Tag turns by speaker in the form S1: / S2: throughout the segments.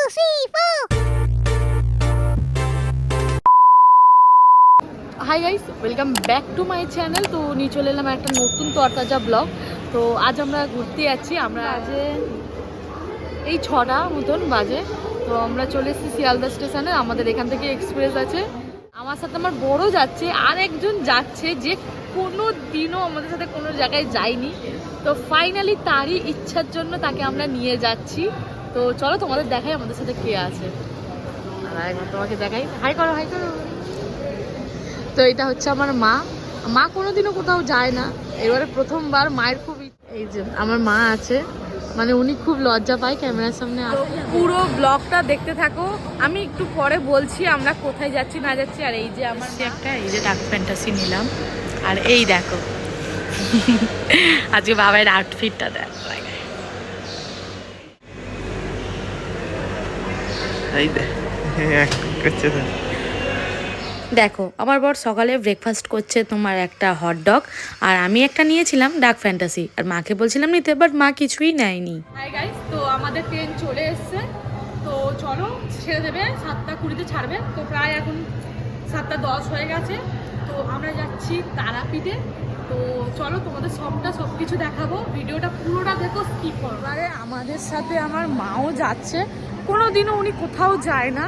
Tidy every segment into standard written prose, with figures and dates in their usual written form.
S1: 3, 4.
S2: Hi guys, welcome back to my channel. তো নিয়ে চলে এলাম একটা নতুন তরতাজা ব্লগ। তো আজ আমরা ঘুরতে যাচ্ছি। আমরা আজ এই 6টা মতন বাজে। তো আমরা চলে এসেছি শিয়ালদা স্টেশনে। আমাদের এখান থেকে এক্সপ্রেস আছে। আমার সাথে আমার বড় যাচ্ছে, আর একজন যাচ্ছে যে কোনো দিনও আমাদের সাথে কোনো জায়গায় যায়নি। তো ফাইনালি তারই ইচ্ছার জন্য তাকে আমরা নিয়ে যাচ্ছি। তো চলো তোমাদের দেখাই আমাদের সাথে কে আছে। আর একবার তোমাকে দেখাই। হাই করো, হাই করো। তো এটা হচ্ছে আমার মা। মা কোনোদিনও কোথাও যায় না, এবারে প্রথমবার। মায়ের খুব এই যে আমার মা আছে, মানে উনি খুব লজ্জা পায় ক্যামেরার সামনে। পুরো ব্লগটা দেখতে থাকো, আমি একটু পরে বলছি আমরা কোথায় যাচ্ছি না যাচ্ছি। আর এই যে আমার একটা এই যে ডাক ফ্যান্টাসি নিলাম। আর এই দেখো আজকে বাবার আউটফিটটা দেখো। দেখো আমার বর সকালে ব্রেকফাস্ট করছে তোমার একটা হটডগ, আর আমি একটা নিয়েছিলাম ডার্ক ফ্যান্টাসি। আর মাকে বলছিলাম নিতে, বাট মা কিছুই নেয়নি। হাই গাইস, তো আমাদের ট্রেন চলে এসছে। তো চলো, ছেড়ে দেবে 7টা 20-তে ছাড়বে। তো প্রায় এখন 7টা 10 হয়ে গেছে। তো আমরা যাচ্ছি তারাপীঠে। তো চলো তোমাদের সব কিছু দেখাবো, ভিডিওটা পুরোটা দেখো, স্কিপ করো। এবারে আমাদের সাথে আমার মাও যাচ্ছে, কোনো দিনও উনি কোথাও যায় না।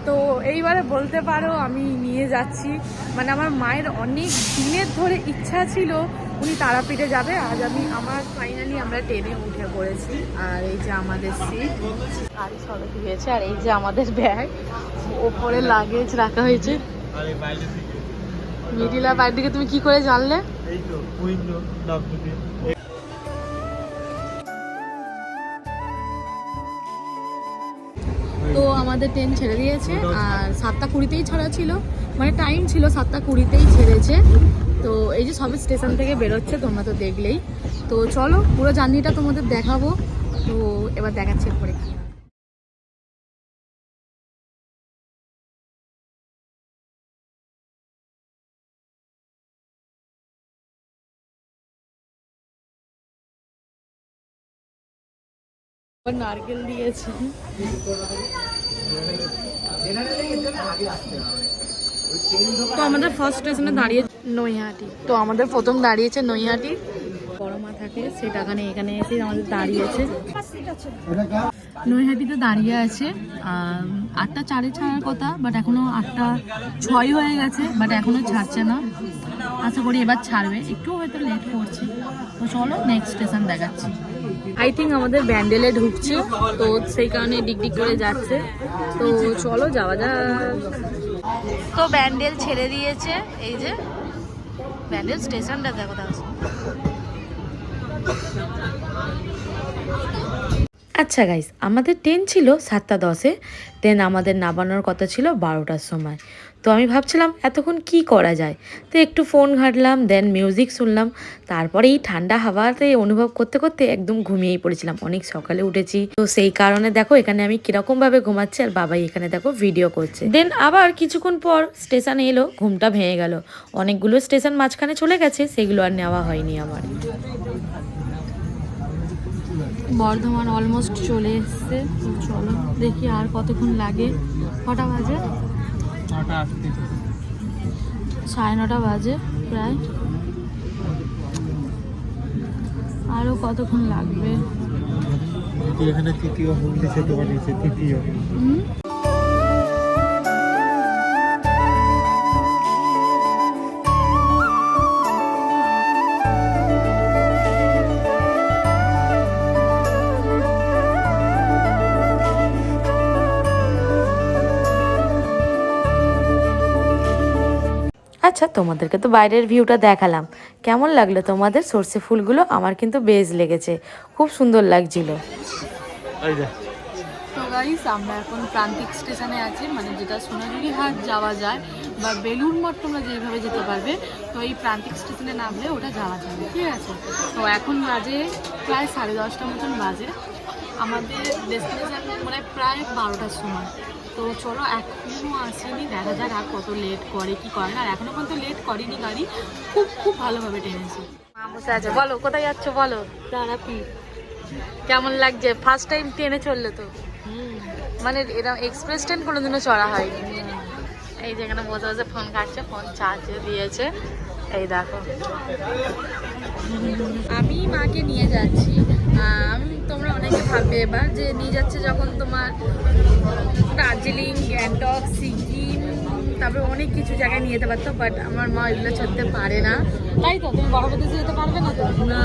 S2: তো এইবারে বলতে পারো আমি নিয়ে যাচ্ছি। মানে আমার মায়ের অনেক দিনের ধরে ইচ্ছা ছিল উনি তারাপীঠে যাবে। আজ ফাইনালি আমরা ট্রেনে উঠে পড়েছি। আর এই যে আমাদের সিট, আর সবাই হয়েছে। আর এই যে আমাদের ব্যাগ, ওপরে লাগেজ রাখা হয়েছে। মিডিলা বাইরে দিকে তুমি কি করে জানলে? তো আমাদের ট্রেন ছেড়ে দিয়েছে, আর 7টা 20-তেই ছাড়া ছিল, মানে টাইম ছিল 7টা 20-তেই ছেড়েছে। তো এই যে সবে স্টেশন থেকে বেরোচ্ছে, তোমরা তো দেখলেই। তো চলো পুরো জার্নিটা তোমাদের দেখাবো। তো এবার দেখাচ্ছি এরপরে কি হয়। নারকেল দিয়েছে। তো আমাদের ফার্স্ট স্টেশনে দাঁড়িয়ে নৈহাটি। তো আমাদের প্রথম দাঁড়িয়েছে নৈহাটি। বড় মা থাকে সেটাখানে, এখানে এসে আমাদের দাঁড়িয়েছে। নৈহাটিতে দাঁড়িয়ে আছে। 8টা 4-এ ছাড়ার কথা, বাট এখনো 8টা 6 হয়ে গেছে, বাট এখনো ছাড়ছে না। আশা করি এবার ছাড়বে, একটু হয়তো লেট করছে। তো চলো নেক্সট স্টেশন দেখাচ্ছি। আই থিঙ্ক আমাদের ব্যান্ডেলে ঢুকছে, তো সেই কারণে ডিগডিগ করে যাচ্ছে। তো চলো যাওয়া যাক। তো ব্যান্ডেল ছেড়ে দিয়েছে, এই যে ব্যান্ডেল স্টেশনটা দেখো। আচ্ছা গাইস, আমাদের ট্রেন ছিল 7টা 10-এ, দেন আমাদের নামানোর কথা ছিল 12টার সময়। তো আমি ভাবছিলাম এতক্ষণ কি করা যায়, তো একটু ফোন ঘাঁটলাম, দেন মিউজিক শুনলাম। তারপরে এই ঠান্ডা হাওয়াতে অনুভব করতে করতে একদম ঘুমিয়েই পড়েছিলাম। অনেক সকালে উঠেছি, তো সেই কারণে দেখো এখানে আমি কিরকমভাবে ঘুমাচ্ছি, আর বাবাই এখানে দেখো ভিডিও করছে। দেন আবার কিছুক্ষণ পর স্টেশনে এলো, ঘুমটা ভেঙে গেল। অনেকগুলো স্টেশন মাঝখানে চলে গেছে, সেগুলো আর নেওয়া হয়নি আমার। বর্ধমান অলমোস্ট চলে এসছে। চলো দেখি আর কতক্ষণ লাগে। কটা বাজে? 9:30 বাজে প্রায়। আরো কতক্ষণ লাগবে?
S3: এখানে তৃতীয় হুগলি সেতু বানিয়েছে, তৃতীয়।
S2: আচ্ছা, তোমাদেরকে তো বাইরের ভিউটা দেখালাম, কেমন লাগলো তোমাদের সর্ষে ফুলগুলো? আমার কিন্তু বেশ লেগেছে, খুব সুন্দর লাগছিল। তো গাইস, আমরা এখন প্রান্তিক স্টেশনে আছি, মানে যেটা সোনাঝুরি হাট যাওয়া যায় বা বেলুড় মঠ তোমরা যেইভাবে যেতে পারবে। তো এই প্রান্তিক স্টেশনে নামলে ওটা যাওয়া যাবে, ঠিক আছে? তো এখন বাজে প্রায় 10:30 মতন বাজে। আমাদের ডেস্টিনেশন মানে প্রায় 12টার সময়। তো চলো, এখনও আসেনি, দেখা যাক আর কত লেট করে কি করে না। আর এখনো পর্যন্ত লেট করেনি গাড়ি, খুব ভালোভাবে টেনেছে। মা বসে আছে। বলো কোথায় যাচ্ছ বলো? তারাপীঠ। কেমন লাগছে? ফার্স্ট টাইম ট্রেনে চললে তো? মানে এরকম এক্সপ্রেস ট্রেন কোনোদিনও চড়া হয়নি। এই যেখানে বসে বসে ফোন কাটছে, ফোন চার্জে দিয়েছে। এই দেখো আমি মাকে নিয়ে যাচ্ছি। তোমরা অনেকে ভাববে এবার যে নিয়ে যাচ্ছে যখন তোমার দার্জিলিং, গ্যাংটক, সিকিম, তারপরে অনেক কিছু জায়গায় নিয়ে যেতে পারতো, বাট আমার মা এগুলো চড়তে পারে না। তাই তো তুমি বড়বাজারে যেতে পারবে না তো? না,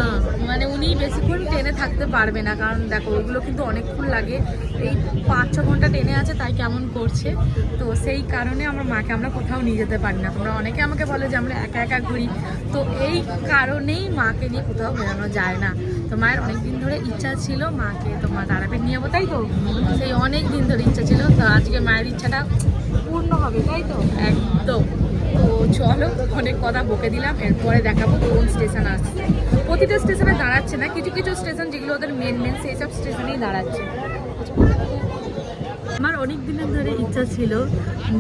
S2: মানে উনি বেশিক্ষণ ট্রেনে থাকতে পারবে না, কারণ দেখো ওইগুলো কিন্তু অনেকক্ষণ লাগে। এই 5-6 ঘন্টা ট্রেনে আছে, তাই কেমন করছে। তো সেই কারণে আমার মাকে আমরা কোথাও নিয়ে যেতে পারি না। তোমরা অনেকে আমাকে বলে যে আমরা একা একা ঘুরি, তো এই কারণেই মাকে নিয়ে কোথাও বেরোনো যায় না। তো মায়ের অনেক দিন ধরে ইচ্ছা ছিল মাকে তোমার তারাপীঠ নিয়ে যাবো, তাই তো সেই অনেক দিন ধরে ইচ্ছা ছিল। তো আজকে মায়ের ইচ্ছাটা পূর্ণ হবে, তাই তো? একদম। তো চলো, অনেক কথা বকে দিলাম, এরপরে দেখাবো কোন স্টেশন আসছে। প্রতিটা স্টেশনে দাঁড়াচ্ছে না, কিছু কিছু স্টেশন যেগুলো ওদের মেন সেই সব স্টেশনেই দাঁড়াচ্ছে। আমার অনেক দিনের ধরে ইচ্ছা ছিল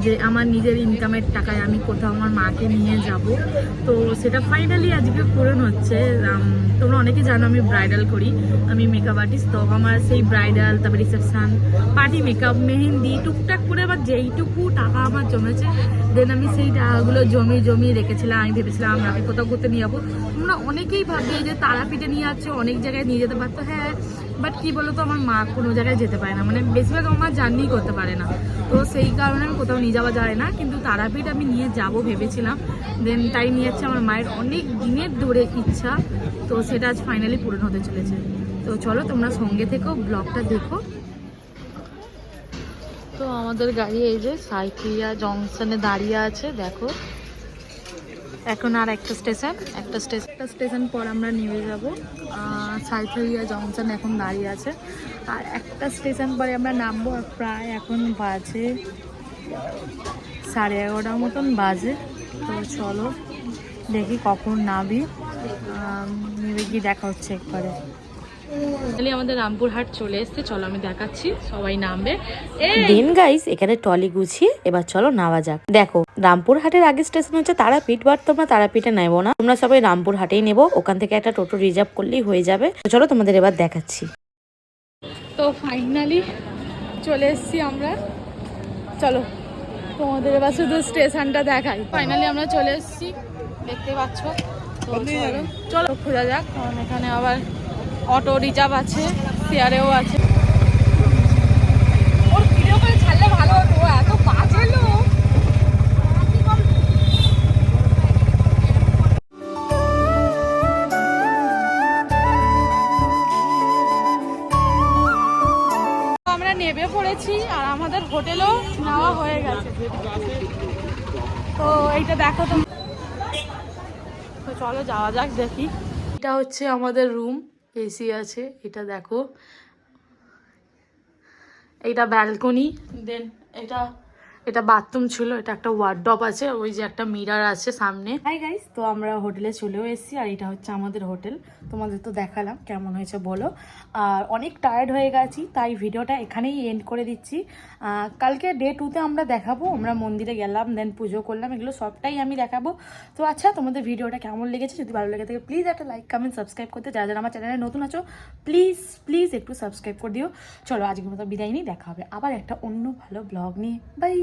S2: যে আমার নিজের ইনকামের টাকায় আমি কোথাও আমার মাকে নিয়ে যাব, তো সেটা ফাইনালি আজকে পূরণ হচ্ছে। তোমরা অনেকে জানো আমি ব্রাইডাল করি, আমি মেকআপ আর্টিস্ট। তো আমার সেই ব্রাইডাল, তারপর রিসেপশান, পার্টি মেকআপ, মেহেন্দি, টুকটাক করে আবার যেইটুকু টাকা আমার জমেছে, দেন আমি সেই টাকাগুলো জমিয়ে রেখেছিলাম। আমি ভেবেছিলাম আমি কোথাও ঘুরতে নিয়ে যাবো। তোমরা অনেকেই ভাববে যে তারাপীঠে নিয়ে যাচ্ছে, অনেক জায়গায় নিয়ে যেতে পারতো। হ্যাঁ, বাট কি বলো তো, আমার মা কোনো জায়গায় যেতে পারে না, মানে বেশিরভাগ আমার জার্নি করতে পারে না। তো সেই কারণে আমি কোথাও নিয়ে যাওয়া যায় না, কিন্তু তারাপীঠ আমি নিয়ে যাব ভেবেছিলাম। দেন তাই নিয়ে যাচ্ছে, আমার মায়ের অনেক দিনের ধরে ইচ্ছা, তো সেটা আজ ফাইনালি পূরণ হতে চলেছে। তো চলো তোমরা সঙ্গে থেকো, ব্লগটা দেখো। তো আমাদের গাড়ি এই যে সাইথিয়া জংশনে দাঁড়িয়ে আছে, দেখো। এখন আর একটা স্টেশন পর আমরা নেমে যাব। সাইথিয়া জংশন এখন দাঁড়িয়ে আছে, আর একটা স্টেশন পরে আমরা নামবো। আর প্রায় এখন বাজে 11:30 মতন বাজে। তো চলো দেখি কখন নামি, নেমে গিয়ে দেখা হচ্ছে একবারে। আমাদের রামপুরহাট চলে এসছে, চলো আমি দেখাচ্ছি, সবাই নামবে।
S1: দেন গাইস, এখানে টলি গুছিয়ে এবার চলো নামা যাক। দেখো, রামপুরহাটের আগে স্টেশন হচ্ছে তারাপীঠ, বাট তোমরা তারাপীঠে নেবো না, তোমরা সবাই রামপুরহাটেই নেবো। ওখান থেকে একটা টোটো রিজার্ভ করলেই হয়ে যাবে। তো চলো তোমাদের এবার দেখাচ্ছি।
S2: তো ফাইনালি চলে এসছি আমরা, চলো তোমাদের এবার শুধু স্টেশনটা দেখাই। ফাইনালি আমরা চলে এসছি, দেখতে পাচ্ছ। তো চলো চলো খোঁজা যাক, কারণ এখানে আবার অটো রিজার্ভ আছে, শেয়ারেও আছে। ওর ভিডিও করে ছাড়লে ভালো হতো, এত বাজে লোক। আমরা নেমে পড়েছি, আর আমাদের হোটেলও নেওয়া হয়ে গেছে। তো এইটা দেখো তো, তো চলো যাওয়া যাক, দেখি। এটা হচ্ছে আমাদের রুম, এসি আছে, এটা দেখো, এইটা ব্যালকনি। দেন এটা বাথরুম ছিল, এটা একটা ওয়ার্ডরোব আছে, ওই যে একটা মিরর আছে সামনে। হাই গাইস, তো আমরা হোটেলে চলেও এসেছি, আর এটা হচ্ছে আমাদের হোটেল। তোমাদের তো দেখালাম, কেমন হয়েছে বলো। আর অনেক টায়ার্ড হয়ে গেছি, তাই ভিডিওটা এখানেই এন্ড করে দিচ্ছি। কালকে ডে 2তে আমরা দেখাবো, আমরা মন্দিরে গেলাম, দেন পুজো করলাম, এগুলো সবটাই আমি দেখাবো। তো আচ্ছা, তোমাদের ভিডিওটা কেমন লেগেছে? যদি ভালো লেগে থাকে প্লিজ একটা লাইক, কমেন্ট, সাবস্ক্রাইব করতে। যারা যারা আমার চ্যানেলে নতুন আছো প্লিজ একটু সাবস্ক্রাইব করে দিও। চলো আজকের মতো বিদায় নিই, দেখা হবে আবার একটা অন্য ভালো ব্লগ নিয়ে। বাই।